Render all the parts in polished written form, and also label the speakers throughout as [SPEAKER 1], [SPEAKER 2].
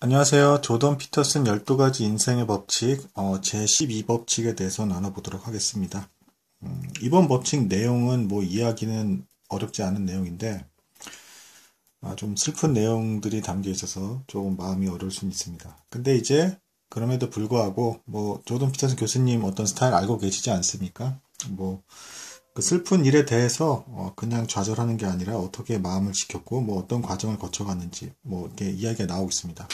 [SPEAKER 1] 안녕하세요. 조던 피터슨 12가지 인생의 법칙 제12법칙에 대해서 나눠보도록 하겠습니다. 이번 법칙 내용은 이야기는 어렵지 않은 내용인데 좀 슬픈 내용들이 담겨 있어서 조금 마음이 어려울 수는 있습니다. 근데 이제 그럼에도 불구하고 조던 피터슨 교수님 어떤 스타일 알고 계시지 않습니까? 그 슬픈 일에 대해서 그냥 좌절하는 게 아니라 어떻게 마음을 지켰고 어떤 과정을 거쳐갔는지 이렇게 이야기가 나오고 있습니다.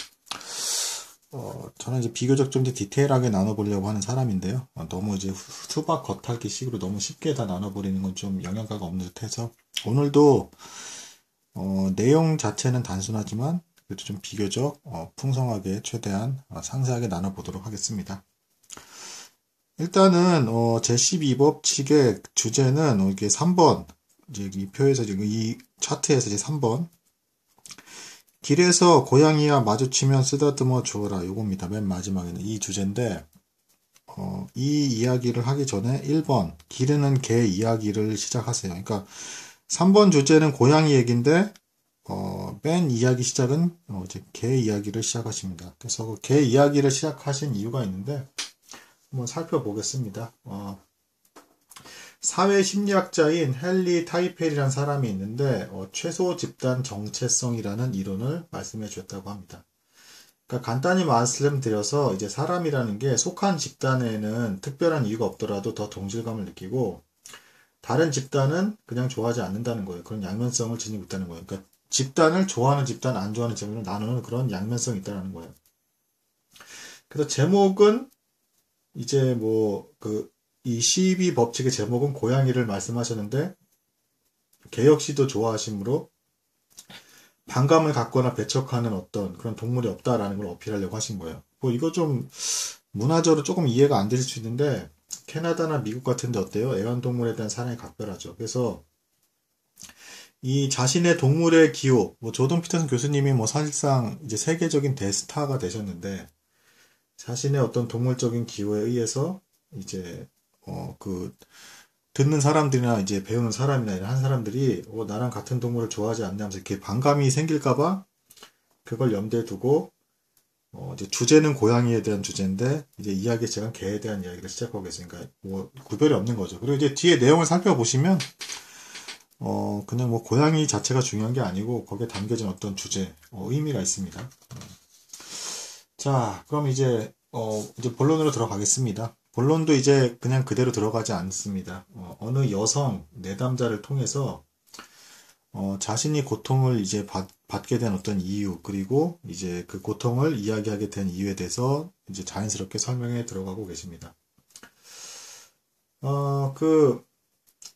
[SPEAKER 1] 저는 이제 비교적 좀 디테일하게 나눠보려고 하는 사람인데요. 너무 이제 수박 겉핥기 식으로 너무 쉽게 다 나눠버리는 건 좀 영양가가 없는 듯 해서 오늘도 내용 자체는 단순하지만 그래도 좀 비교적 풍성하게 최대한 상세하게 나눠보도록 하겠습니다. 일단은 제12법칙의 주제는 이게 3번 이제 이 표에서 지금 이 차트에서 이제 3번 길에서 고양이와 마주치면 쓰다듬어 주어라 요겁니다. 맨 마지막에는 이 주제인데 이 이야기를 하기 전에 1번 기르는 개 이야기를 시작하세요. 그러니까 3번 주제는 고양이 얘기인데 맨 이야기 시작은 이제 개 이야기를 시작하십니다. 그래서 그 개 이야기를 시작하신 이유가 있는데 한번 살펴보겠습니다. 사회심리학자인 헨리 타이펠이라는 사람이 있는데 최소 집단 정체성이라는 이론을 말씀해 주셨다고 합니다. 그러니까 간단히 말씀드려서 이제 사람이라는 게 속한 집단에는 특별한 이유가 없더라도 더 동질감을 느끼고 다른 집단은 그냥 좋아하지 않는다는 거예요. 그런 양면성을 지니고 있다는 거예요. 그러니까 집단을 좋아하는 집단, 안 좋아하는 집단으로 나누는 그런 양면성이 있다는 거예요. 그래서 제목은 이제 이 12법칙의 제목은 고양이를 말씀하셨는데 개 역시도 좋아하시므로 반감을 갖거나 배척하는 어떤 그런 동물이 없다라는 걸 어필하려고 하신 거예요. 이거 좀 문화적으로 조금 이해가 안 되실 수 있는데 캐나다나 미국 같은 데 어때요? 애완동물에 대한 사랑이 각별하죠. 그래서 이 자신의 동물의 기호, 조던 피터슨 교수님이 사실상 이제 세계적인 대스타가 되셨는데 자신의 어떤 동물적인 기호에 의해서 이제 듣는 사람들이나 이제 배우는 사람이나 이런 한 사람들이 나랑 같은 동물을 좋아하지 않냐면서 이렇게 반감이 생길까봐 그걸 염두에 두고 이제 주제는 고양이에 대한 주제인데 이제 이야기 제가 개에 대한 이야기를 시작하고 계시니까 구별이 없는 거죠. 그리고 이제 뒤에 내용을 살펴보시면 그냥 고양이 자체가 중요한 게 아니고 거기에 담겨진 어떤 주제 의미가 있습니다. 자, 그럼 이제 본론으로 들어가겠습니다. 본론도 이제 그냥 그대로 들어가지 않습니다. 어느 여성 내담자를 통해서 자신이 고통을 이제 받게 된 어떤 이유, 그리고 이제 그 고통을 이야기하게 된 이유에 대해서 이제 자연스럽게 설명해 들어가고 계십니다.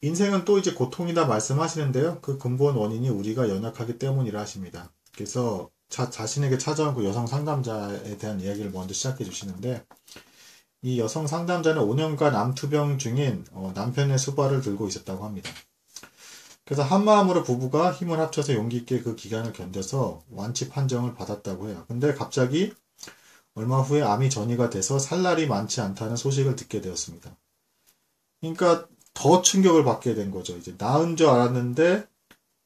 [SPEAKER 1] 인생은 또 이제 고통이다 말씀하시는데요. 그 근본 원인이 우리가 연약하기 때문이라 하십니다. 그래서 자신에게 찾아온 그 여성 상담자에 대한 이야기를 먼저 시작해 주시는데 이 여성 상담자는 5년간 암투병 중인 남편의 수발을 들고 있었다고 합니다. 그래서 한마음으로 부부가 힘을 합쳐서 용기 있게 그 기간을 견뎌서 완치 판정을 받았다고 해요. 근데 갑자기 얼마 후에 암이 전이가 돼서 살 날이 많지 않다는 소식을 듣게 되었습니다. 그러니까 더 충격을 받게 된 거죠. 이제 나은 줄 알았는데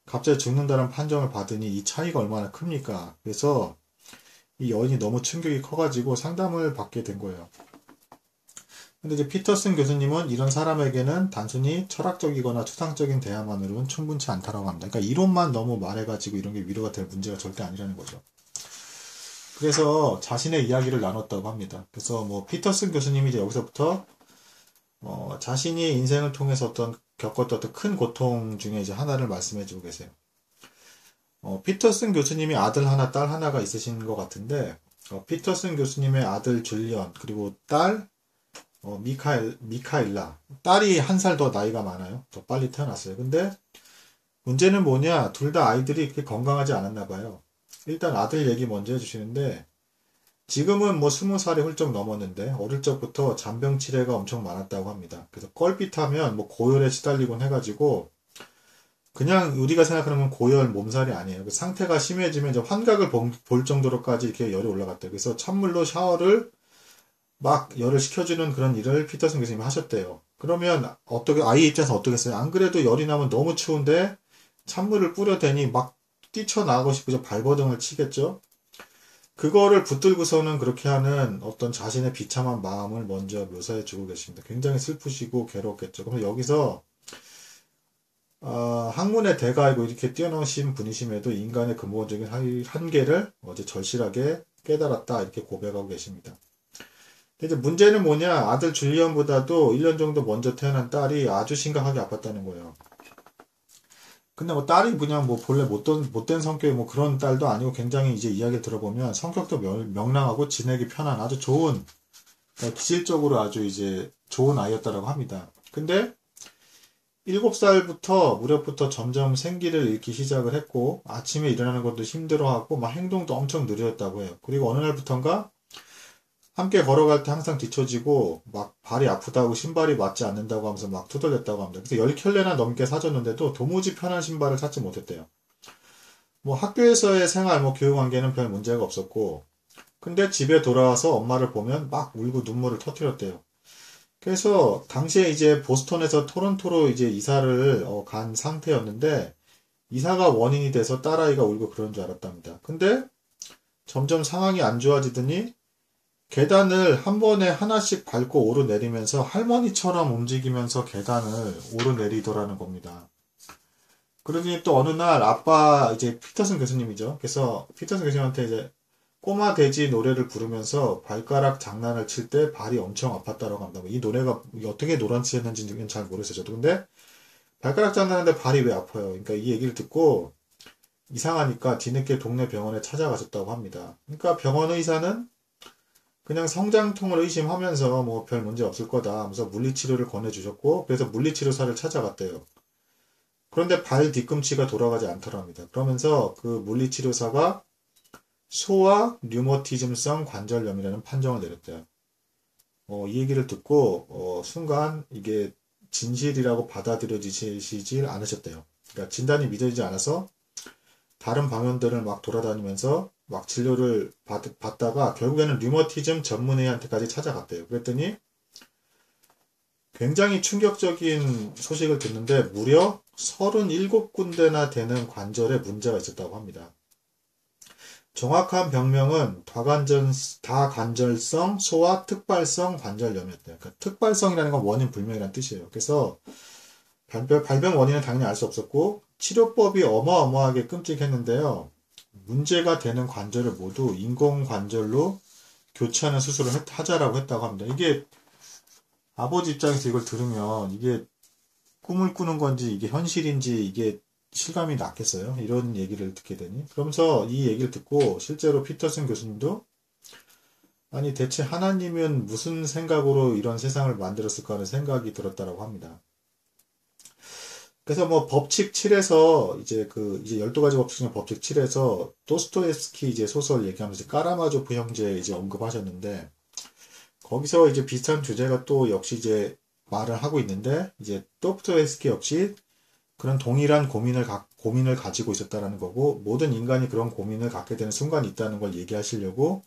[SPEAKER 1] 갑자기 죽는다는 판정을 받으니 이 차이가 얼마나 큽니까? 그래서 이 여인이 너무 충격이 커가지고 상담을 받게 된 거예요. 근데 이제 피터슨 교수님은 이런 사람에게는 단순히 철학적이거나 추상적인 대화만으로는 충분치 않다라고 합니다. 그러니까 이론만 너무 말해가지고 이런 게 위로가 될 문제가 절대 아니라는 거죠. 그래서 자신의 이야기를 나눴다고 합니다. 그래서 피터슨 교수님이 이제 여기서부터 자신이 인생을 통해서 겪었던 어떤 큰 고통 중에 이제 하나를 말씀해주고 계세요. 피터슨 교수님이 아들 하나, 딸 하나가 있으신 것 같은데 피터슨 교수님의 아들 줄리언 그리고 딸 미카일라 딸이 한 살 더 나이가 많아요. 더 빨리 태어났어요. 근데 문제는 뭐냐? 둘 다 아이들이 그렇게 건강하지 않았나 봐요. 일단 아들 얘기 먼저 해주시는데 지금은 20살이 훌쩍 넘었는데 어릴 적부터 잔병 치레가 엄청 많았다고 합니다. 그래서 껄핏하면 고열에 시달리곤 해가지고 그냥 우리가 생각하는 건 고열 몸살이 아니에요. 그 상태가 심해지면 이제 환각을 볼 정도로까지 이렇게 열이 올라갔대요. 그래서 찬물로 샤워를 막 열을 식혀주는 그런 일을 피터슨 교수님이 하셨대요. 그러면 아이 입장에서 어떻겠어요? 안 그래도 열이 나면 너무 추운데 찬물을 뿌려대니 막 뛰쳐나가고 싶어서 발버둥을 치겠죠? 그거를 붙들고서는 그렇게 하는 어떤 자신의 비참한 마음을 먼저 묘사해 주고 계십니다. 굉장히 슬프시고 괴롭겠죠. 그래서 여기서 학문의 대가이고 이렇게 뛰어나신 분이심에도 인간의 근본적인 한계를 어제 절실하게 깨달았다 이렇게 고백하고 계십니다. 근데 이제 문제는 뭐냐, 아들 줄리언보다도 1년 정도 먼저 태어난 딸이 아주 심각하게 아팠다는 거예요. 근데 뭐 딸이 그냥 뭐 본래 못된 성격의 뭐 그런 딸도 아니고 굉장히 이제 이야기를 들어보면 성격도 명랑하고 지내기 편한 아주 좋은, 그러니까 기질적으로 아주 이제 좋은 아이였다라고 합니다. 근데 7살부터 무렵부터 점점 생기를 잃기 시작을 했고 아침에 일어나는 것도 힘들어하고 막 행동도 엄청 느렸다고 해요. 그리고 어느 날부턴가 함께 걸어갈 때 항상 뒤처지고 막 발이 아프다고 신발이 맞지 않는다고 하면서 막 투덜댔다고 합니다. 그래서 10켤레나 넘게 사줬는데도 도무지 편한 신발을 찾지 못했대요. 뭐 학교에서의 생활, 뭐 교육 관계는 별 문제가 없었고 근데 집에 돌아와서 엄마를 보면 막 울고 눈물을 터뜨렸대요. 그래서 당시에 이제 보스턴에서 토론토로 이제 이사를 간 상태였는데 이사가 원인이 돼서 딸아이가 울고 그런 줄 알았답니다. 근데 점점 상황이 안 좋아지더니 계단을 한 번에 하나씩 밟고 오르내리면서 할머니처럼 움직이면서 계단을 오르내리더라는 겁니다. 그러더니 또 어느 날 아빠 이제 피터슨 교수님이죠. 그래서 피터슨 교수님한테 이제 꼬마 돼지 노래를 부르면서 발가락 장난을 칠 때 발이 엄청 아팠다고 합니다. 이 노래가 어떻게 노란치였는지는 잘 모르겠어요. 저도. 근데 발가락 장난하는데 발이 왜 아파요? 그러니까 이 얘기를 듣고 이상하니까 뒤늦게 동네 병원에 찾아가셨다고 합니다. 그러니까 병원 의사는 그냥 성장통을 의심하면서 뭐 별 문제 없을 거다 하면서 물리치료를 권해주셨고 그래서 물리치료사를 찾아갔대요. 그런데 발 뒤꿈치가 돌아가지 않더랍니다. 그러면서 그 물리치료사가 소아 류머티즘성 관절염이라는 판정을 내렸대요. 이 얘기를 듣고 순간 이게 진실이라고 받아들여지질 않으셨대요. 그러니까 진단이 믿어지지 않아서 다른 방언들을 막 돌아다니면서 막 진료를 받다가 결국에는 류머티즘 전문의한테까지 찾아갔대요. 그랬더니 굉장히 충격적인 소식을 듣는데 무려 37군데나 되는 관절에 문제가 있었다고 합니다. 정확한 병명은 다관절성 소아 특발성 관절염이었대요. 그러니까 특발성이라는 건 원인 불명이라는 뜻이에요. 그래서 발병 원인은 당연히 알 수 없었고 치료법이 어마어마하게 끔찍했는데요. 문제가 되는 관절을 모두 인공관절로 교체하는 수술을 하자라고 했다고 합니다. 이게 아버지 입장에서 이걸 들으면 이게 꿈을 꾸는 건지 이게 현실인지 이게 실감이 났겠어요. 이런 얘기를 듣게 되니. 그러면서 이 얘기를 듣고 실제로 피터슨 교수님도 아니 대체 하나님은 무슨 생각으로 이런 세상을 만들었을까 하는 생각이 들었다라고 합니다. 그래서 뭐 법칙 7에서 이제 12가지 법칙 중에 법칙 7에서 도스토옙스키 이제 소설 얘기하면서 까라마조프 형제 이제 언급하셨는데 거기서 이제 비슷한 주제가 또 역시 이제 말을 하고 있는데 이제 도스토옙스키 역시 그런 동일한 고민을 가지고 있었다라는 거고 모든 인간이 그런 고민을 갖게 되는 순간이 있다는 걸 얘기하시려고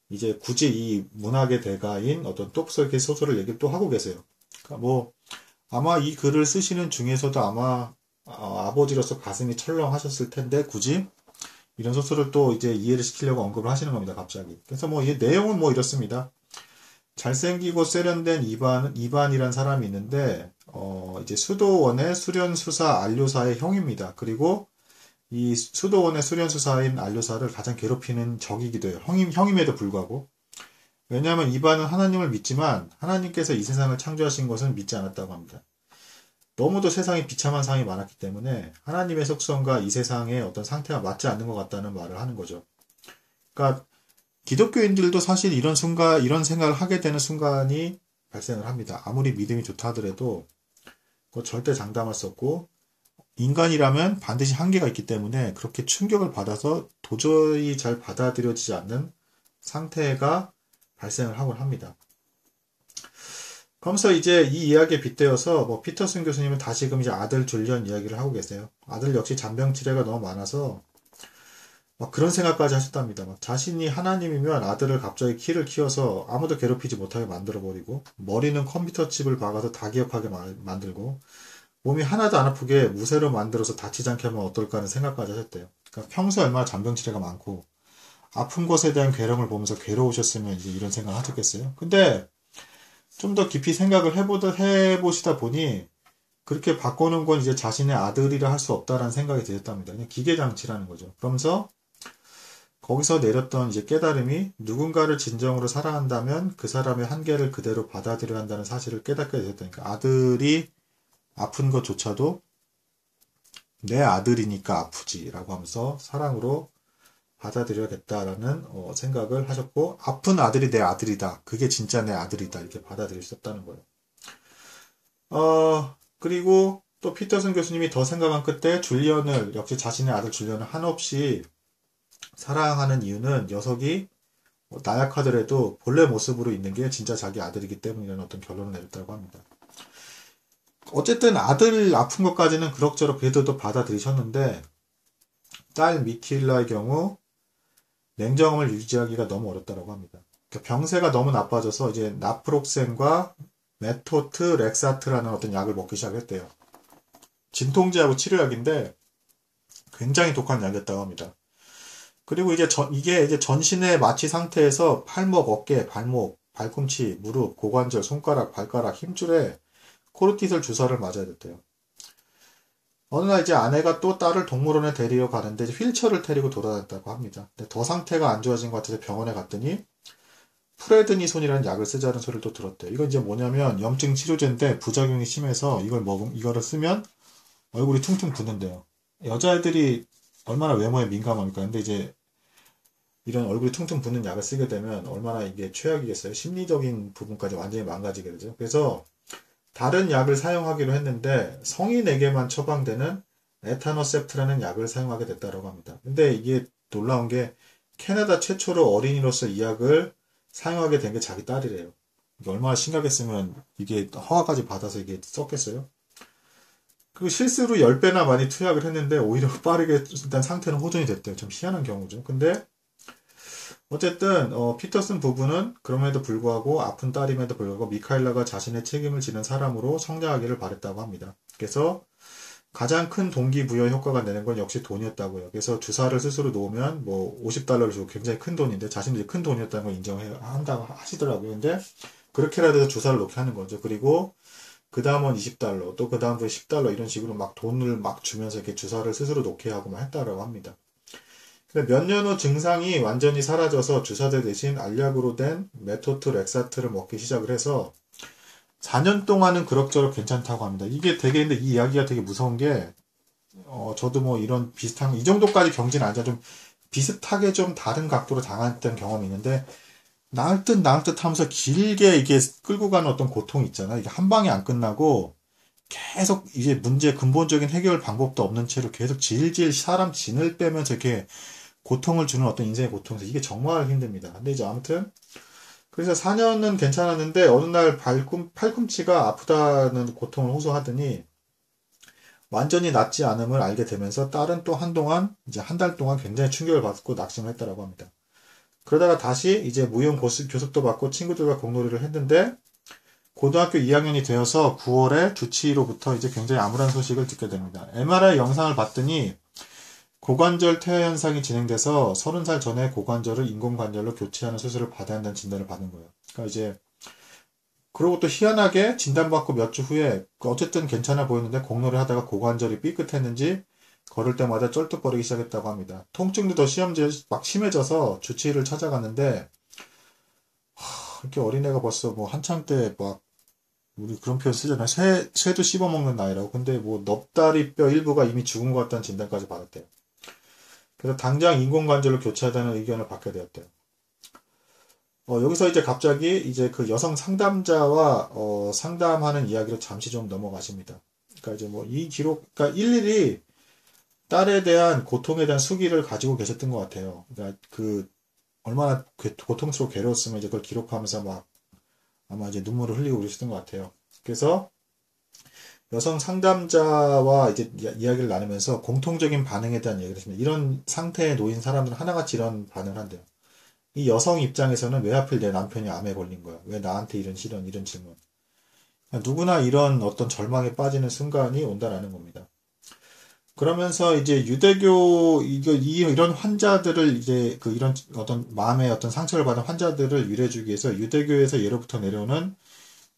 [SPEAKER 1] 이제 굳이 이 문학의 대가인 어떤 도스토옙스키 소설을 얘기를 또 하고 계세요. 그러니까 뭐 아마 이 글을 쓰시는 중에서도 아마 아버지로서 가슴이 철렁하셨을 텐데 굳이 이런 소설을 또 이제 이해를 시키려고 언급을 하시는 겁니다. 갑자기. 그래서 뭐 이 내용은 뭐 이렇습니다. 잘생기고 세련된 이반이란 사람이 있는데 이제 수도원의 수련수사 안료사의 형입니다. 그리고 이 수도원의 수련수사인 안료사를 가장 괴롭히는 적이기도 해요. 형임에도 불구하고. 왜냐하면 이반은 하나님을 믿지만 하나님께서 이 세상을 창조하신 것은 믿지 않았다고 합니다. 너무도 세상에 비참한 상황이 많았기 때문에 하나님의 속성과 이 세상의 어떤 상태가 맞지 않는 것 같다는 말을 하는 거죠. 그러니까 기독교인들도 사실 이런 생각을 하게 되는 순간이 발생을 합니다. 아무리 믿음이 좋다 하더라도 그거 절대 장담할 수 없고 인간이라면 반드시 한계가 있기 때문에 그렇게 충격을 받아서 도저히 잘 받아들여지지 않는 상태가 발생을 하곤 합니다. 그러면서 이제 이 이야기에 빗대어서 뭐 피터슨 교수님은 다시금 이제 아들 줄리언 이야기를 하고 계세요. 아들 역시 잔병치레가 너무 많아서 막 그런 생각까지 하셨답니다. 막 자신이 하나님이면 아들을 갑자기 키를 키워서 아무도 괴롭히지 못하게 만들어버리고 머리는 컴퓨터 칩을 박아서 다 기억하게 만들고 몸이 하나도 안 아프게 무쇠로 만들어서 다치지 않게 하면 어떨까 하는 생각까지 하셨대요. 그러니까 평소에 얼마나 잔병치레가 많고 아픈 것에 대한 괴로움을 보면서 괴로우셨으면 이제 이런 생각을 하셨겠어요. 근데 좀 더 깊이 생각을 해보시다 보니 그렇게 바꾸는 건 이제 자신의 아들이라 할 수 없다라는 생각이 드셨답니다. 그냥 기계장치라는 거죠. 그러면서 거기서 내렸던 이제 깨달음이 누군가를 진정으로 사랑한다면 그 사람의 한계를 그대로 받아들여야 한다는 사실을 깨닫게 되셨다니까. 아들이 아픈 것조차도 내 아들이니까 아프지라고 하면서 사랑으로 받아들여야겠다라는 생각을 하셨고, 아픈 아들이 내 아들이다. 그게 진짜 내 아들이다. 이렇게 받아들이셨다는 거예요. 그리고 또 피터슨 교수님이 더 생각한 끝에 줄리언을, 역시 자신의 아들 줄리언을 한없이 사랑하는 이유는 녀석이 나약하더라도 본래 모습으로 있는 게 진짜 자기 아들이기 때문이라는 어떤 결론을 내렸다고 합니다. 어쨌든 아들 아픈 것까지는 그럭저럭 그래도 또 받아들이셨는데, 딸 미킬라의 경우 냉정함을 유지하기가 너무 어렵다고 합니다. 병세가 너무 나빠져서 이제 나프록센과 메토트 렉사트라는 어떤 약을 먹기 시작했대요. 진통제하고 치료약인데 굉장히 독한 약이었다고 합니다. 그리고 이게 이제 전신의 마취 상태에서 팔목, 어깨, 발목, 발꿈치, 무릎, 고관절, 손가락, 발가락, 힘줄에 코르티솔 주사를 맞아야 됐대요. 어느 날 이제 아내가 또 딸을 동물원에 데리러 가는데 이제 휠체어를 데리고 돌아다녔다고 합니다. 근데 더 상태가 안 좋아진 것 같아서 병원에 갔더니 프레드니손이라는 약을 쓰자는 소리를 또 들었대요. 이건 이제 뭐냐면 염증 치료제인데 부작용이 심해서 이거를 쓰면 얼굴이 퉁퉁 붓는데요. 여자애들이 얼마나 외모에 민감합니까? 근데 이제 이런 얼굴이 퉁퉁 붓는 약을 쓰게 되면 얼마나 이게 최악이겠어요. 심리적인 부분까지 완전히 망가지게 되죠. 그래서 다른 약을 사용하기로 했는데 성인에게만 처방되는 에타노셉트라는 약을 사용하게 됐다고 합니다. 근데 이게 놀라운 게 캐나다 최초로 어린이로서 이 약을 사용하게 된 게 자기 딸이래요. 이게 얼마나 심각했으면 이게 허가까지 받아서 이게 썼겠어요? 그리고 실수로 10배나 많이 투약을 했는데 오히려 빠르게 일단 상태는 호전이 됐대요. 좀 희한한 경우죠. 근데 어쨌든 피터슨 부부는 그럼에도 불구하고 아픈 딸임에도 불구하고 미카엘라가 자신의 책임을 지는 사람으로 성장하기를 바랬다고 합니다. 그래서 가장 큰 동기부여 효과가 되는 건 역시 돈이었다고요. 그래서 주사를 스스로 놓으면 뭐 $50를 주고 굉장히 큰 돈인데 자신들이 큰 돈이었다는 걸 인정한다고 하시더라고요. 근데 그렇게라도 해서 주사를 놓게 하는 거죠. 그리고 그 다음은 $20, 또 그 다음부터 $10 이런 식으로 막 돈을 막 주면서 이렇게 주사를 스스로 놓게 하고만 했다라고 합니다. 몇 년 후 증상이 완전히 사라져서 주사제 대신 알약으로 된 메토트 렉사트를 먹기 시작을 해서 4년 동안은 그럭저럭 괜찮다고 합니다. 이게 되게 근데 이 이야기가 되게 무서운 게 저도 뭐 이런 비슷한 이 정도까지 경지는 아니죠. 좀 비슷하게 좀 다른 각도로 당했던 경험이 있는데 나을 듯 하면서 길게 이게 끌고 가는 어떤 고통이 있잖아요. 이게 한 방에 안 끝나고 계속 이제 문제 근본적인 해결 방법도 없는 채로 계속 질질 사람 진을 빼면서 이렇게 고통을 주는 어떤 인생의 고통에서 이게 정말 힘듭니다. 근데 이제 아무튼 그래서 4년은 괜찮았는데 어느 날 팔꿈치가 아프다는 고통을 호소하더니 완전히 낫지 않음을 알게 되면서 딸은 또 한동안 이제 한 달 동안 굉장히 충격을 받고 낙심을 했다라고 합니다. 그러다가 다시 이제 무용 교습도 받고 친구들과 공놀이를 했는데 고등학교 2학년이 되어서 9월에 주치의로부터 이제 굉장히 암울한 소식을 듣게 됩니다. MRI 영상을 봤더니 고관절 퇴화 현상이 진행돼서 30살 전에 고관절을 인공관절로 교체하는 수술을 받아야 한다는 진단을 받은 거예요. 그러니까 이제 그러고 또 희한하게 진단받고 몇 주 후에 어쨌든 괜찮아 보였는데 공놀이 하다가 고관절이 삐끗했는지 걸을 때마다 쩔뚝거리기 시작했다고 합니다. 통증도 더 막 심해져서 주치의를 찾아갔는데 이렇게 어린애가 벌써 뭐 한창 때 막 우리 그런 표현 쓰잖아요. 새도 씹어먹는 나이라고. 근데 뭐 넙다리뼈 일부가 이미 죽은 것 같다는 진단까지 받았대요. 그래서 당장 인공관절로 교체하자는 의견을 받게 되었대요. 여기서 이제 갑자기 이제 그 여성 상담자와 상담하는 이야기로 잠시 좀 넘어가십니다. 그러니까 이제 뭐 이 기록, 그러니까 일일이 딸에 대한 고통에 대한 수기를 가지고 계셨던 것 같아요. 그러니까 그 얼마나 고통스럽고 괴로웠으면 이제 그걸 기록하면서 막 아마 이제 눈물을 흘리고 그러셨던 것 같아요. 그래서 여성 상담자와 이제 이야기를 나누면서 공통적인 반응에 대한 얘기를 했습니다. 이런 상태에 놓인 사람들은 하나같이 이런 반응을 한대요. 이 여성 입장에서는 왜 하필 내 남편이 암에 걸린 거야? 왜 나한테 이런 질문? 누구나 이런 어떤 절망에 빠지는 순간이 온다라는 겁니다. 그러면서 이제 유대교 이런 환자들을 이제 이런 어떤 마음의 어떤 상처를 받은 환자들을 위로해주기 위해서 유대교에서 예로부터 내려오는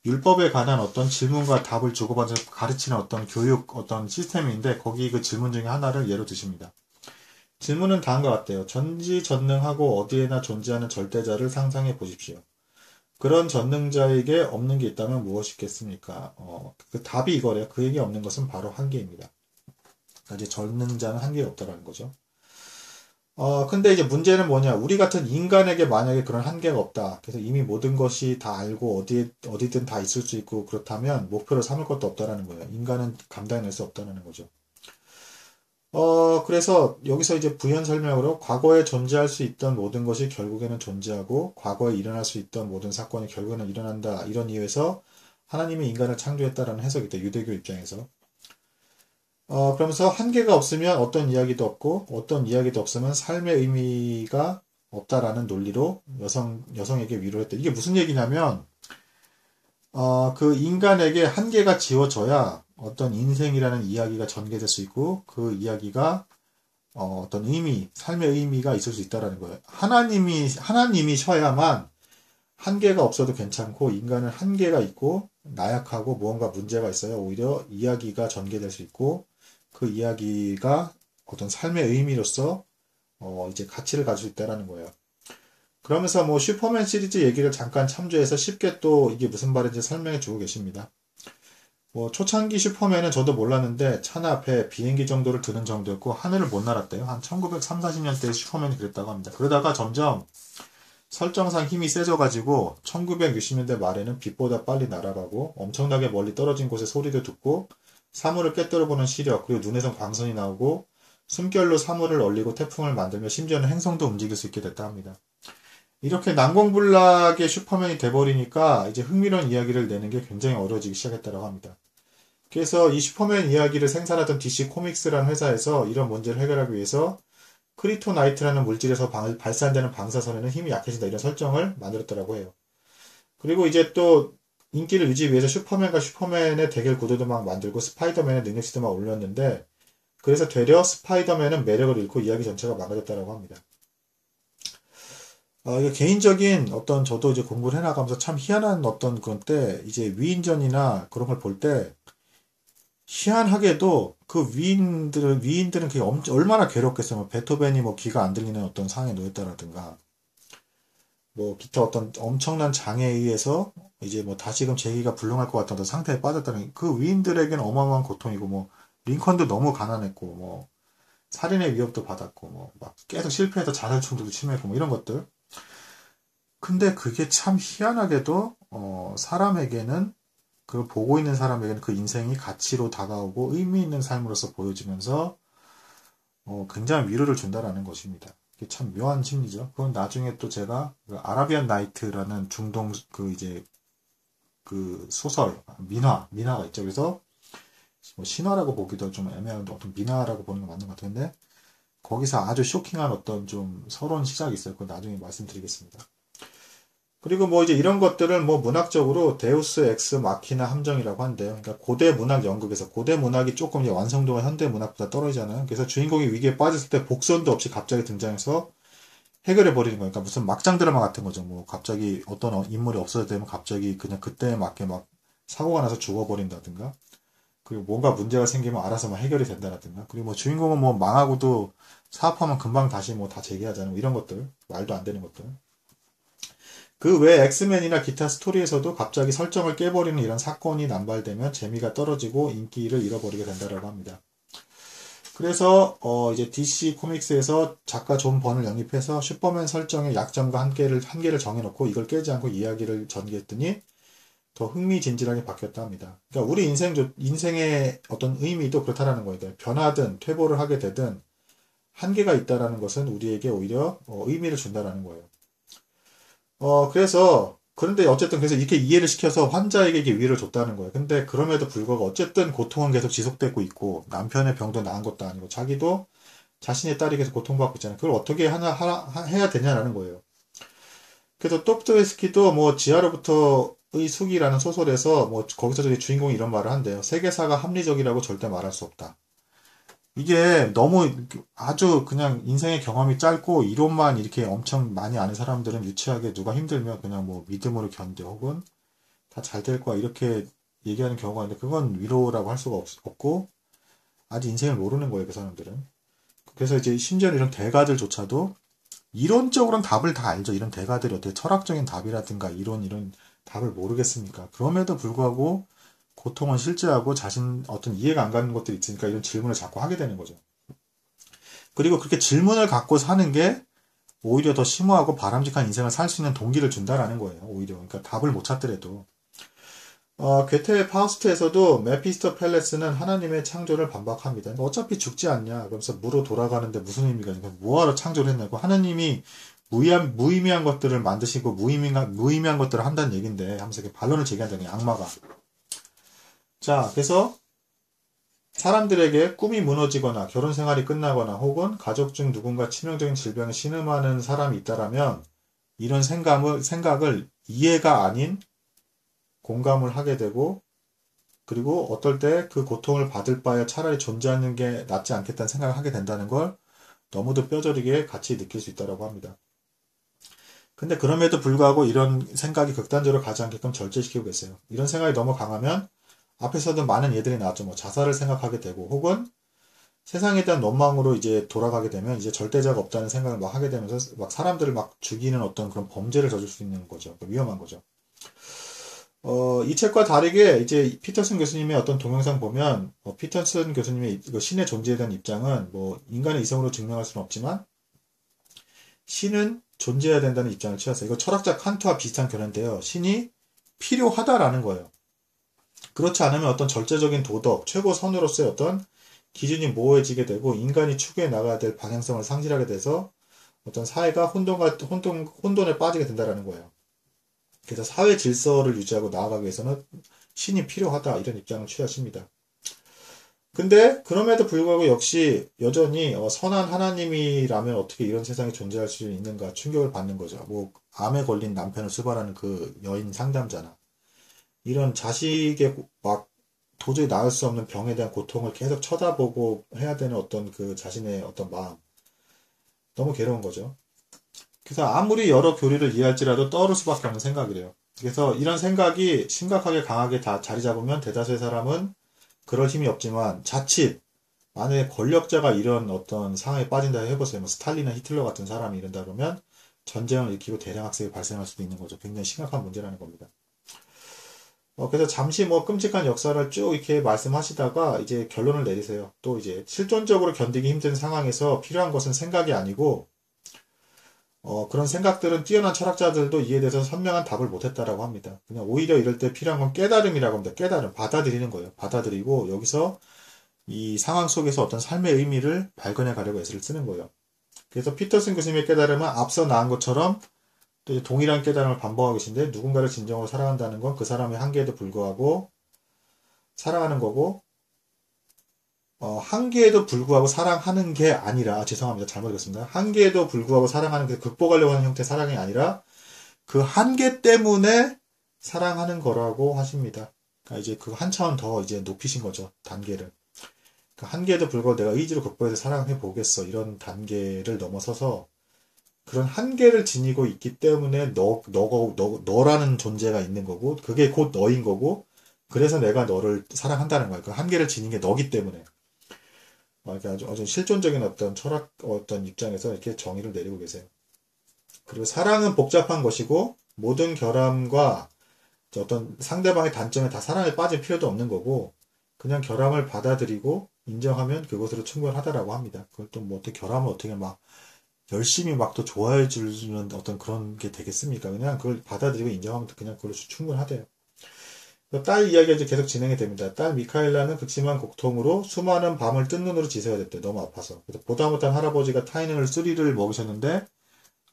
[SPEAKER 1] 율법에 관한 어떤 질문과 답을 주고받아 가르치는 어떤 교육 어떤 시스템인데 거기 그 질문 중에 하나를 예로 드십니다. 질문은 다음과 같대요. 전지전능하고 어디에나 존재하는 절대자를 상상해 보십시오. 그런 전능자에게 없는 게 있다면 무엇이겠습니까? 그 답이 이거래요. 그에게 없는 것은 바로 한계입니다. 이제 전능자는 한계가 없다라는 거죠. 근데 이제 문제는 뭐냐. 우리 같은 인간에게 만약에 그런 한계가 없다. 그래서 이미 모든 것이 다 알고 어디든 다 있을 수 있고 그렇다면 목표를 삼을 것도 없다라는 거예요. 인간은 감당해낼 수 없다는 거죠. 그래서 여기서 이제 부연 설명으로 과거에 존재할 수 있던 모든 것이 결국에는 존재하고 과거에 일어날 수 있던 모든 사건이 결국에는 일어난다. 이런 이유에서 하나님이 인간을 창조했다라는 해석이 돼. 유대교 입장에서. 그러면서 한계가 없으면 어떤 이야기도 없고 어떤 이야기도 없으면 삶의 의미가 없다라는 논리로 여성에게 위로를 했다. 이게 무슨 얘기냐면 그 인간에게 한계가 지워져야 어떤 인생이라는 이야기가 전개될 수 있고 그 이야기가 어떤 의미, 삶의 의미가 있을 수 있다라는 거예요. 하나님이셔야만 한계가 없어도 괜찮고 인간은 한계가 있고 나약하고 무언가 문제가 있어야 오히려 이야기가 전개될 수 있고 그 이야기가 어떤 삶의 의미로서 이제 가치를 가질 수 있다라는 거예요. 그러면서 뭐 슈퍼맨 시리즈 얘기를 잠깐 참조해서 쉽게 또 이게 무슨 말인지 설명해 주고 계십니다. 뭐 초창기 슈퍼맨은 저도 몰랐는데 차나 배, 비행기 정도를 드는 정도였고 하늘을 못 날았대요. 한 1930, 40년대에 슈퍼맨이 그랬다고 합니다. 그러다가 점점 설정상 힘이 세져가지고 1960년대 말에는 빛보다 빨리 날아가고 엄청나게 멀리 떨어진 곳의 소리도 듣고 사물을 꿰뚫어보는 시력, 그리고 눈에선 광선이 나오고 숨결로 사물을 얼리고 태풍을 만들며 심지어는 행성도 움직일 수 있게 됐다 합니다. 이렇게 난공불락의 슈퍼맨이 돼버리니까 이제 흥미로운 이야기를 내는 게 굉장히 어려워지기 시작했다고 합니다. 그래서 이 슈퍼맨 이야기를 생산하던 DC 코믹스라는 회사에서 이런 문제를 해결하기 위해서 크리토나이트라는 물질에서 발산되는 방사선에는 힘이 약해진다 이런 설정을 만들었더라고 해요. 그리고 이제 또 인기를 유지 위해서 슈퍼맨과 슈퍼맨의 대결 구도도 막 만들고 스파이더맨의 능력치도 막 올렸는데 그래서 되려 스파이더맨은 매력을 잃고 이야기 전체가 망가졌다고 합니다. 이게 개인적인 어떤 저도 이제 공부를 해나가면서 참 희한한 어떤 그런 때 이제 위인전이나 그런 걸 볼 때 희한하게도 그 위인들은 그게 얼마나 괴롭겠어요. 뭐 베토벤이 뭐 귀가 안 들리는 어떤 상황에 놓였다라든가 뭐 기타 어떤 엄청난 장애에 의해서 이제 뭐 다시금 재기가 불능할 것 같은 어떤 상태에 빠졌다는 그 위인들에게는 어마어마한 고통이고 뭐 링컨도 너무 가난했고 뭐 살인의 위협도 받았고 뭐 막 계속 실패해서 자살 충동도 심했고 뭐 이런 것들. 근데 그게 참 희한하게도 사람에게는 그걸 보고 있는 사람에게는 그 인생이 가치로 다가오고 의미 있는 삶으로서 보여지면서 굉장히 위로를 준다라는 것입니다. 이게 참 묘한 심리죠. 그건 나중에 또 제가 그 아라비안 나이트라는 중동 그 소설 민화가 있죠. 그래서 뭐 신화라고 보기도 좀 애매한데 어떤 민화라고 보는 게 맞는 것 같은데 거기서 아주 쇼킹한 어떤 좀 서러운 시작이 있어요. 그건 나중에 말씀드리겠습니다. 그리고 뭐 이제 이런 것들을 뭐 문학적으로 데우스 엑스 마키나 함정이라고 한대요. 그러니까 고대 문학 연극에서 고대 문학이 조금 이제 완성도가 현대 문학보다 떨어지잖아요. 그래서 주인공이 위기에 빠졌을 때 복선도 없이 갑자기 등장해서 해결해 버리는 거니까 그러니까 무슨 막장 드라마 같은 거죠. 뭐 갑자기 어떤 인물이 없어져 되면 갑자기 그냥 그때에 맞게 막 사고가 나서 죽어버린다든가. 그리고 뭔가 문제가 생기면 알아서 막 해결이 된다라든가. 그리고 뭐 주인공은 뭐 망하고도 사업하면 금방 다시 뭐 다 재기하잖아요. 뭐 이런 것들. 말도 안 되는 것들. 그 외 엑스맨이나 기타 스토리에서도 갑자기 설정을 깨버리는 이런 사건이 남발되면 재미가 떨어지고 인기를 잃어버리게 된다라고 합니다. 그래서 이제 DC 코믹스에서 작가 존 번을 영입해서 슈퍼맨 설정의 약점과 한계를 정해놓고 이걸 깨지 않고 이야기를 전개했더니 더 흥미진진하게 바뀌었다 합니다. 그러니까 우리 인생의 어떤 의미도 그렇다라는 거예요. 변하든 퇴보를 하게 되든 한계가 있다라는 것은 우리에게 오히려 의미를 준다라는 거예요. 그런데 어쨌든 그래서 이렇게 이해를 시켜서 환자에게 이게 위로를 줬다는 거예요. 근데 그럼에도 불구하고 어쨌든 고통은 계속 지속되고 있고 남편의 병도 나은 것도 아니고 자기도 자신의 딸이 계속 고통받고 있잖아요. 그걸 어떻게 해야 되냐라는 거예요. 그래서 도스토옙스키도 뭐 지하로부터의 숙이라는 소설에서 뭐 거기서 주인공이 이런 말을 한대요. 세계사가 합리적이라고 절대 말할 수 없다. 이게 너무 아주 그냥 인생의 경험이 짧고 이론만 이렇게 엄청 많이 아는 사람들은 유치하게 누가 힘들면 그냥 뭐 믿음으로 견뎌 혹은 다 잘 될 거야 이렇게 얘기하는 경우가 있는데 그건 위로라고 할 수가 없고 아직 인생을 모르는 거예요 그 사람들은. 그래서 이제 심지어 이런 대가들조차도 이론적으로는 답을 다 알죠. 이런 대가들이 어떻게 철학적인 답이라든가 이런 답을 모르겠습니까? 그럼에도 불구하고 고통은 실제하고 자신 어떤 이해가 안 가는 것들이 있으니까 이런 질문을 자꾸 하게 되는 거죠. 그리고 그렇게 질문을 갖고 사는 게 오히려 더 심오하고 바람직한 인생을 살 수 있는 동기를 준다라는 거예요. 오히려. 그러니까 답을 못 찾더라도. 괴테의 파우스트에서도 메피스토 펠레스는 하나님의 창조를 반박합니다. 어차피 죽지 않냐. 그러면서 무로 돌아가는데 무슨 의미가 있냐. 뭐하러 창조를 했냐고. 하나님이 무의미한 것들을 만드시고 무의미한 것들을 한다는 얘기인데 하면서 이렇게 반론을 제기한다는 거예요. 악마가. 자, 그래서 사람들에게 꿈이 무너지거나 결혼 생활이 끝나거나 혹은 가족 중 누군가 치명적인 질병에 신음하는 사람이 있다라면 이런 생각을 이해가 아닌 공감을 하게 되고 그리고 어떨 때 그 고통을 받을 바에 차라리 존재하는 게 낫지 않겠다는 생각을 하게 된다는 걸 너무도 뼈저리게 같이 느낄 수 있다고 합니다. 근데 그럼에도 불구하고 이런 생각이 극단적으로 가지 않게끔 절제시키고 계세요. 이런 생각이 너무 강하면 앞에서도 많은 예들이 나왔죠. 뭐 자살을 생각하게 되고 혹은 세상에 대한 원망으로 이제 돌아가게 되면 이제 절대자가 없다는 생각을 막 하게 되면서 막 사람들을 막 죽이는 어떤 그런 범죄를 저질 수 있는 거죠. 위험한 거죠. 이 책과 다르게 이제 피터슨 교수님의 어떤 동영상 보면 피터슨 교수님의 신의 존재에 대한 입장은 뭐 인간의 이성으로 증명할 수는 없지만 신은 존재해야 된다는 입장을 취하세요. 이거 철학자 칸트와 비슷한 견해인데요. 신이 필요하다라는 거예요. 그렇지 않으면 어떤 절제적인 도덕, 최고 선으로서의 어떤 기준이 모호해지게 되고 인간이 추구해 나가야 될 방향성을 상실하게 돼서 어떤 사회가 혼돈에 빠지게 된다라는 거예요. 그래서 사회 질서를 유지하고 나아가기 위해서는 신이 필요하다 이런 입장을 취하십니다. 근데 그럼에도 불구하고 역시 여전히 선한 하나님이라면 어떻게 이런 세상에 존재할 수 있는가 충격을 받는 거죠. 뭐 암에 걸린 남편을 수발하는 그 여인 상담자나 이런 자식의 막 도저히 나을 수 없는 병에 대한 고통을 계속 쳐다보고 해야 되는 어떤 그 자신의 어떤 마음 너무 괴로운 거죠. 그래서 아무리 여러 교리를 이해할지라도 떠오를 수밖에 없는 생각이래요. 그래서 이런 생각이 심각하게 강하게 다 자리 잡으면 대다수의 사람은 그럴 힘이 없지만 자칫 만약에 권력자가 이런 어떤 상황에 빠진다 해보세요. 뭐 스탈린이나 히틀러 같은 사람이 이런다 그러면 전쟁을 일으키고 대량 학살이 발생할 수도 있는 거죠. 굉장히 심각한 문제라는 겁니다. 그래서 잠시 뭐 끔찍한 역사를 쭉 이렇게 말씀하시다가 이제 결론을 내리세요. 또 이제 실존적으로 견디기 힘든 상황에서 필요한 것은 생각이 아니고 그런 생각들은 뛰어난 철학자들도 이에 대해서 선명한 답을 못했다라고 합니다. 그냥 오히려 이럴 때 필요한 건 깨달음이라고 합니다. 깨달음, 받아들이는 거예요. 받아들이고 여기서 이 상황 속에서 어떤 삶의 의미를 발견해 가려고 애를 쓰는 거예요. 그래서 피터슨 교수님의 깨달음은 앞서 나온 것처럼 또 이제 동일한 깨달음을 반복하고 계신데 누군가를 진정으로 사랑한다는 건 그 사람의 한계에도 불구하고 사랑하는 거고 한계에도 불구하고 사랑하는 게 아니라 죄송합니다. 잘못 읽었습니다. 한계에도 불구하고 사랑하는 게 극복하려고 하는 형태의 사랑이 아니라 그 한계 때문에 사랑하는 거라고 하십니다. 그러니까 이제 그 한 차원 더 이제 높이신 거죠. 단계를. 그 한계에도 불구하고 내가 의지로 극복해서 사랑해 보겠어. 이런 단계를 넘어서서 그런 한계를 지니고 있기 때문에 너라는 존재가 있는 거고 그게 곧 너인 거고 그래서 내가 너를 사랑한다는 거야. 그 한계를 지닌 게 너기 때문에. 아주 실존적인 어떤 철학 어떤 입장에서 이렇게 정의를 내리고 계세요. 그리고 사랑은 복잡한 것이고 모든 결함과 어떤 상대방의 단점에 다 사랑에 빠질 필요도 없는 거고 그냥 결함을 받아들이고 인정하면 그것으로 충분하다라고 합니다. 그걸 또 뭐 어떻게 결함을 어떻게 막 열심히 막 또 좋아해 주는 어떤 그런 게 되겠습니까? 그냥 그걸 받아들이고 인정하면 그냥 그걸로 충분하대요. 딸 이야기가 이제 계속 진행이 됩니다. 딸 미카엘라는 극심한 고통으로 수많은 밤을 뜬 눈으로 지새야 됐대. 너무 아파서. 그래서 보다 못한 할아버지가 타이레놀 3를 먹으셨는데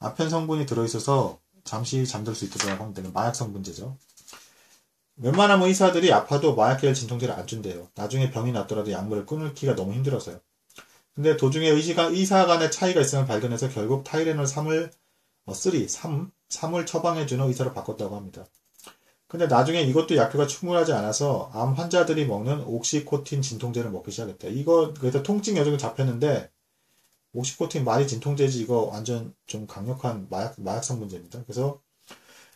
[SPEAKER 1] 아편 성분이 들어있어서 잠시 잠들 수 있다고 합니다. 마약 성분제죠. 웬만하면 의사들이 아파도 마약 계열 진통제를 안 준대요. 나중에 병이 났더라도 약물을 끊기가 너무 힘들어서요. 근데 도중에 의사 간의 차이가 있음을 발견해서 결국 타이레놀 3을 처방해주는 의사로 바꿨다고 합니다. 근데 나중에 이것도 약효가 충분하지 않아서 암 환자들이 먹는 옥시코틴 진통제를 먹기 시작했대. 이거 그래서 통증 여정이 잡혔는데 옥시코틴 말이 진통제지 이거 완전 좀 강력한 마약 성분제입니다. 그래서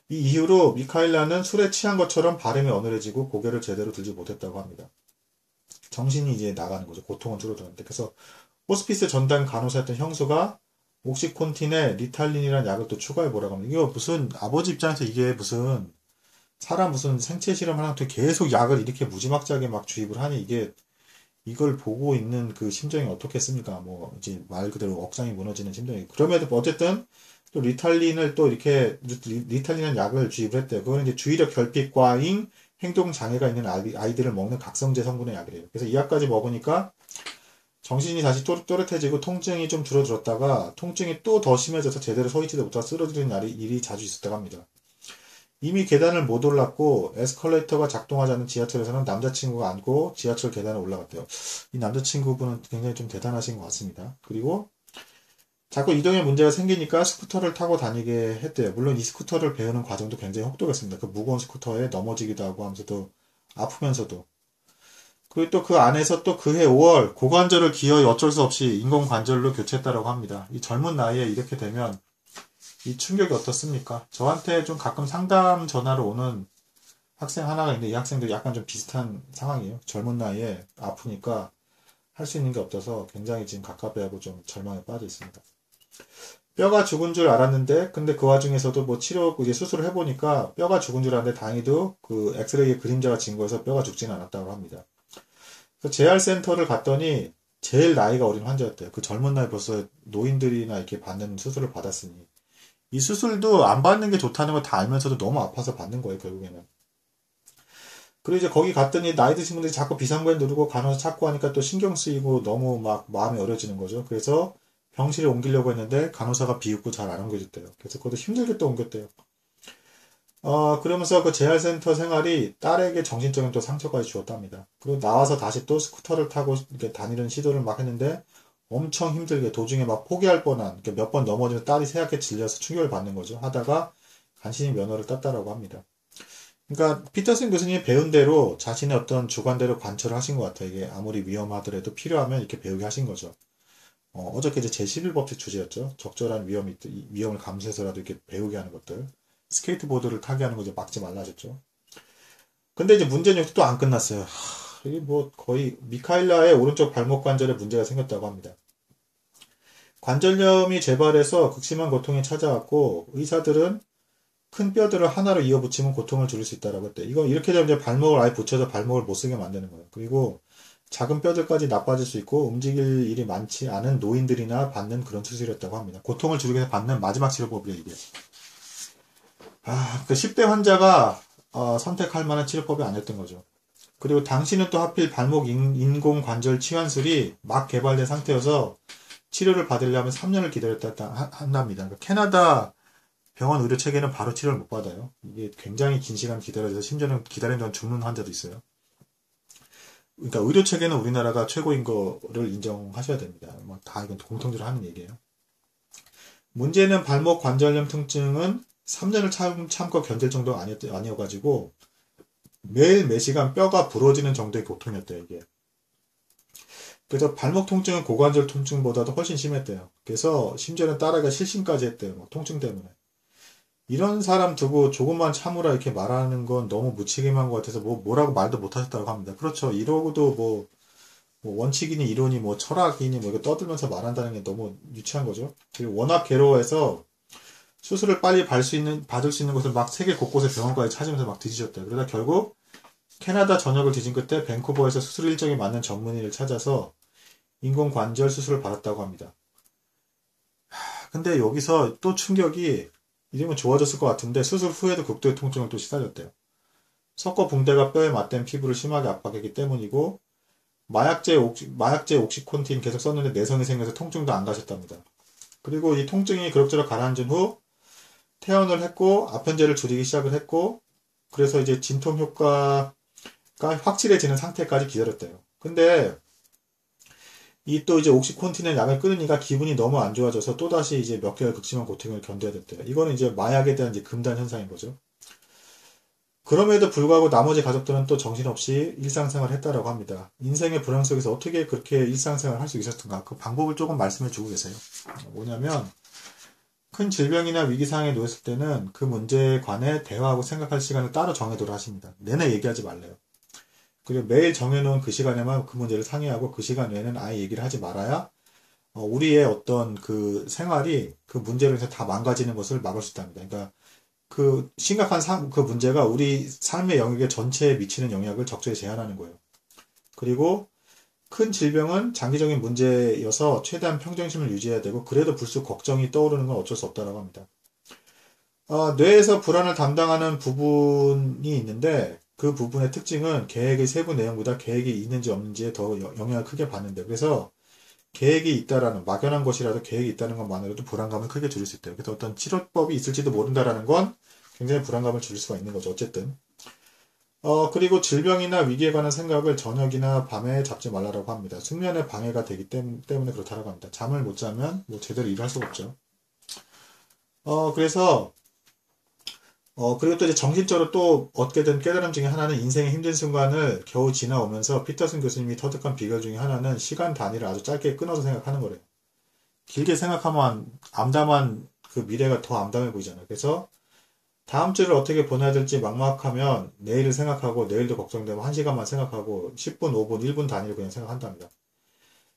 [SPEAKER 1] 이 이후로 미카일라는 술에 취한 것처럼 발음이 어눌해지고 고개를 제대로 들지 못했다고 합니다. 정신이 이제 나가는 거죠. 고통은 줄어드는데. 그래서 호스피스 전담 간호사였던 형수가 옥시콘틴에 리탈린이라는 약을 또 추가해 보라고 합니다. 이거 무슨 아버지 입장에서 이게 무슨 사람 무슨 생체 실험 하나한테 계속 약을 이렇게 무지막지하게 막 주입을 하니 이게 이걸 보고 있는 그 심정이 어떻겠습니까? 뭐 이제 말 그대로 억장이 무너지는 심정이. 그럼에도 어쨌든 또 리탈린을 또 이렇게 리탈린이라는 약을 주입을 했대요. 그거는 이제 주의력 결핍 과잉 행동 장애가 있는 아이들을 먹는 각성제 성분의 약이래요. 그래서 이 약까지 먹으니까 정신이 다시 또렷해지고 통증이 좀 줄어들었다가 통증이 또 더 심해져서 제대로 서 있지도 못하고 쓰러지는 일이 자주 있었다고 합니다. 이미 계단을 못 올랐고 에스컬레이터가 작동하지 않는 지하철에서는 남자친구가 안고 지하철 계단을 올라갔대요. 이 남자친구분은 굉장히 좀 대단하신 것 같습니다. 그리고 자꾸 이동에 문제가 생기니까 스쿠터를 타고 다니게 했대요. 물론 이 스쿠터를 배우는 과정도 굉장히 혹독했습니다. 그 무거운 스쿠터에 넘어지기도 하고 하면서도 아프면서도. 그리고 또 그 안에서 또 그해 5월 고관절을 기어이 어쩔 수 없이 인공관절로 교체했다고 합니다. 이 젊은 나이에 이렇게 되면 이 충격이 어떻습니까? 저한테 좀 가끔 상담 전화로 오는 학생 하나가 있는데 이 학생도 약간 좀 비슷한 상황이에요. 젊은 나이에 아프니까 할 수 있는 게 없어서 굉장히 지금 갑갑해하고 좀 절망에 빠져 있습니다. 뼈가 죽은 줄 알았는데 근데 그 와중에서도 뭐 치료 이제 수술을 해보니까 뼈가 죽은 줄 알았는데 다행히도 그 엑스레이의 그림자가 증거해서 뼈가 죽지는 않았다고 합니다. 그래서 재활센터를 갔더니 제일 나이가 어린 환자였대요. 그 젊은 나이 벌써 노인들이나 이렇게 받는 수술을 받았으니 이 수술도 안 받는 게 좋다는 걸 다 알면서도 너무 아파서 받는 거예요, 결국에는. 그리고 이제 거기 갔더니 나이 드신 분들이 자꾸 비상벨 누르고 간호사 찾고 하니까 또 신경 쓰이고 너무 막 마음이 어려지는 거죠. 그래서 병실에 옮기려고 했는데 간호사가 비웃고 잘 안 옮겨줬대요. 그래서 그것도 힘들게 또 옮겼대요. 그러면서 그 재활센터 생활이 딸에게 정신적인 또 상처까지 주었답니다. 그리고 나와서 다시 또 스쿠터를 타고 이렇게 다니는 시도를 막 했는데 엄청 힘들게 도중에 막 포기할 뻔한 몇 번 넘어지면 딸이 새하얗게 질려서 충격을 받는 거죠. 하다가 간신히 면허를 땄다라고 합니다. 그러니까 피터슨 교수님이 배운 대로 자신의 어떤 주관대로 관철을 하신 것 같아요. 이게 아무리 위험하더라도 필요하면 이렇게 배우게 하신 거죠. 어저께 이제 제11법칙 주제였죠. 적절한 위험을 감수해서라도 이렇게 배우게 하는 것들. 스케이트보드를 타게 하는 거 이제 막지 말라 하셨죠. 근데 이제 문제는 여기서 또 안 끝났어요. 이게 뭐 거의 미카일라의 오른쪽 발목 관절에 문제가 생겼다고 합니다. 관절염이 재발해서 극심한 고통이 찾아왔고 의사들은 큰 뼈들을 하나로 이어 붙이면 고통을 줄일 수 있다라고 했대. 이거 이렇게 되면 이제 발목을 아예 붙여서 발목을 못 쓰게 만드는 거예요. 그리고 작은 뼈들까지 나빠질 수 있고 움직일 일이 많지 않은 노인들이나 받는 그런 수술이었다고 합니다. 고통을 줄이기 위해서 받는 마지막 치료법이에요, 이게. 그 10대 환자가 선택할 만한 치료법이 아니었던 거죠. 그리고 당시는 또 하필 발목 인공관절 치환술이 막 개발된 상태여서 치료를 받으려면 3년을 기다렸다 한답니다. 그러니까 캐나다 병원 의료 체계는 바로 치료를 못 받아요. 이게 굉장히 긴 시간 기다려서 심지어는 기다리는 동안 죽는 환자도 있어요. 그러니까 의료 체계는 우리나라가 최고인 거를 인정하셔야 됩니다. 뭐 다 이건 공통적으로 하는 얘기예요. 문제는 발목 관절염 통증은 3년을 참고 견딜 정도가 아니어가지고 매일 매시간 뼈가 부러지는 정도의 고통이었대요, 이게. 그래서 발목 통증은 고관절 통증보다도 훨씬 심했대요. 그래서 심지어는 딸아이가 실신까지 했대요, 막 통증 때문에. 이런 사람 두고 조금만 참으라 이렇게 말하는 건 너무 무책임한 것 같아서 뭐라고 말도 못 하셨다고 합니다. 그렇죠. 이러고도 뭐 원칙이니 이론이 뭐 철학이니 뭐 이거 떠들면서 말한다는 게 너무 유치한 거죠. 그리고 워낙 괴로워해서 수술을 빨리 받을 수 있는 곳을 막 세계 곳곳의 병원까지 찾으면서 막 뒤지셨대요. 그러다 결국 캐나다 전역을 뒤진 끝에 밴쿠버에서 수술 일정에 맞는 전문의를 찾아서 인공관절 수술을 받았다고 합니다. 근데 여기서 또 충격이 이러면 좋아졌을 것 같은데 수술 후에도 극도의 통증을 또 시달렸대요. 석고 붕대가 뼈에 맞댄 피부를 심하게 압박했기 때문이고 마약제 옥시콘틴 계속 썼는데 내성이 생겨서 통증도 안 가셨답니다. 그리고 이 통증이 그럭저럭 가라앉은 후 퇴원을 했고 아편제를 줄이기 시작을 했고 그래서 이제 진통 효과가 확실해지는 상태까지 기다렸대요. 근데 이 또 이제 옥시콘틴의 약을 끊으니까 기분이 너무 안 좋아져서 또다시 이제 몇 개월 극심한 고통을 견뎌야 됐대요. 이거는 이제 마약에 대한 이제 금단 현상인 거죠. 그럼에도 불구하고 나머지 가족들은 또 정신없이 일상생활을 했다라고 합니다. 인생의 불황 속에서 어떻게 그렇게 일상생활을 할 수 있었던가 그 방법을 조금 말씀해 주고 계세요. 뭐냐면 큰 질병이나 위기상황에 놓였을 때는 그 문제에 관해 대화하고 생각할 시간을 따로 정해두라 하십니다. 내내 얘기하지 말래요. 그리고 매일 정해놓은 그 시간에만 그 문제를 상의하고 그 시간 외에는 아예 얘기를 하지 말아야 우리의 어떤 그 생활이 그 문제로 인해서 다 망가지는 것을 막을 수 있답니다. 그러니까 그 심각한 그 문제가 우리 삶의 영역에 전체에 미치는 영향을 적절히 제한하는 거예요. 그리고 큰 질병은 장기적인 문제여서 최대한 평정심을 유지해야 되고 그래도 불쑥 걱정이 떠오르는 건 어쩔 수 없다고 합니다. 뇌에서 불안을 담당하는 부분이 있는데 그 부분의 특징은 계획의 세부 내용보다 계획이 있는지 없는지에 더 영향을 크게 받는데 그래서 계획이 있다라는 막연한 것이라도 계획이 있다는 것만으로도 불안감을 크게 줄일 수 있대요. 그래서 어떤 치료법이 있을지도 모른다라는 건 굉장히 불안감을 줄일 수가 있는 거죠. 어쨌든 그리고 질병이나 위기에 관한 생각을 저녁이나 밤에 잡지 말라고 합니다. 숙면에 방해가 되기 때문에 그렇다고 합니다. 잠을 못 자면 뭐 제대로 일을 할 수가 없죠. 그래서 그리고 또 이제 정신적으로 또 얻게 된 깨달음 중에 하나는 인생의 힘든 순간을 겨우 지나오면서 피터슨 교수님이 터득한 비결 중에 하나는 시간 단위를 아주 짧게 끊어서 생각하는 거래요. 길게 생각하면 암담한 그 미래가 더 암담해 보이잖아요. 그래서 다음 주를 어떻게 보내야 될지 막막하면 내일을 생각하고 내일도 걱정되면 1시간만 생각하고 10분, 5분, 1분 단위로 그냥 생각한답니다.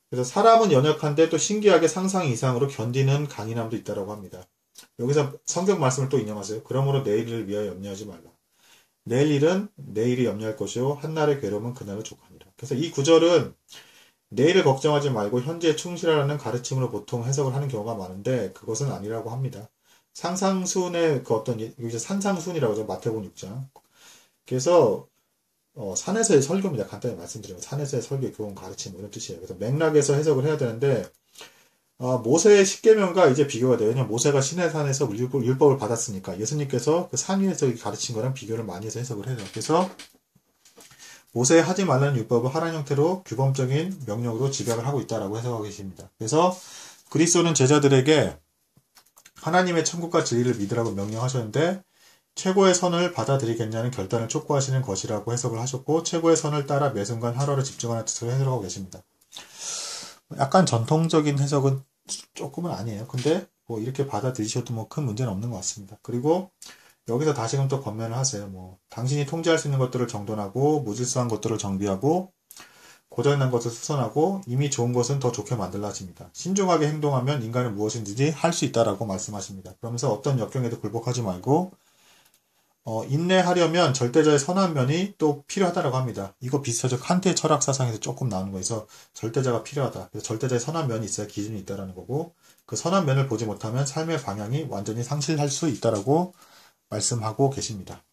[SPEAKER 1] 그래서 사람은 연약한데 또 신기하게 상상 이상으로 견디는 강인함도 있다고 합니다. 여기서 성경 말씀을 또 인용하세요. 그러므로 내일을 위하여 염려하지 말라. 내일 일은 내일이 염려할 것이요 한날의 괴로움은 그날을 족하니라. 그래서 이 구절은 내일을 걱정하지 말고 현재에 충실하라는 가르침으로 보통 해석을 하는 경우가 많은데 그것은 아니라고 합니다. 상상순의 그 어떤 여기서 산상순이라고 하죠. 마태복음 6장. 그래서 산에서의 설교입니다. 간단히 말씀드리면 산에서의 설교, 교훈, 가르침 이런 뜻이에요. 그래서 맥락에서 해석을 해야 되는데 모세의 십계명과 이제 비교가 돼요. 왜냐면 모세가 시내산에서 율법을 받았으니까 예수님께서 그 산 위에서 가르친 거랑 비교를 많이 해서 해석을 해요. 그래서 모세의 하지 말라는 율법을 하라는 형태로 규범적인 명령으로 집약을 하고 있다라고 해석하고 계십니다. 그래서 그리스도는 제자들에게 하나님의 천국과 진리를 믿으라고 명령하셨는데 최고의 선을 받아들이겠냐는 결단을 촉구하시는 것이라고 해석을 하셨고 최고의 선을 따라 매 순간 하루를 집중하는 뜻으로 해석하고 계십니다. 약간 전통적인 해석은 조금은 아니에요. 근데 뭐 이렇게 받아들이셔도 뭐 큰 문제는 없는 것 같습니다. 그리고 여기서 다시금 또 권면을 하세요. 뭐 당신이 통제할 수 있는 것들을 정돈하고 무질서한 것들을 정비하고 고장난 것을 수선하고 이미 좋은 것은 더 좋게 만들라 하십니다. 신중하게 행동하면 인간은 무엇인지 할 수 있다라고 말씀하십니다. 그러면서 어떤 역경에도 굴복하지 말고 인내하려면 절대자의 선한 면이 또 필요하다라고 합니다. 이거 비슷하죠. 칸트의 철학 사상에서 조금 나오는 거에서 절대자가 필요하다. 그래서 절대자의 선한 면이 있어야 기준이 있다라는 거고 그 선한 면을 보지 못하면 삶의 방향이 완전히 상실할 수 있다라고 말씀하고 계십니다.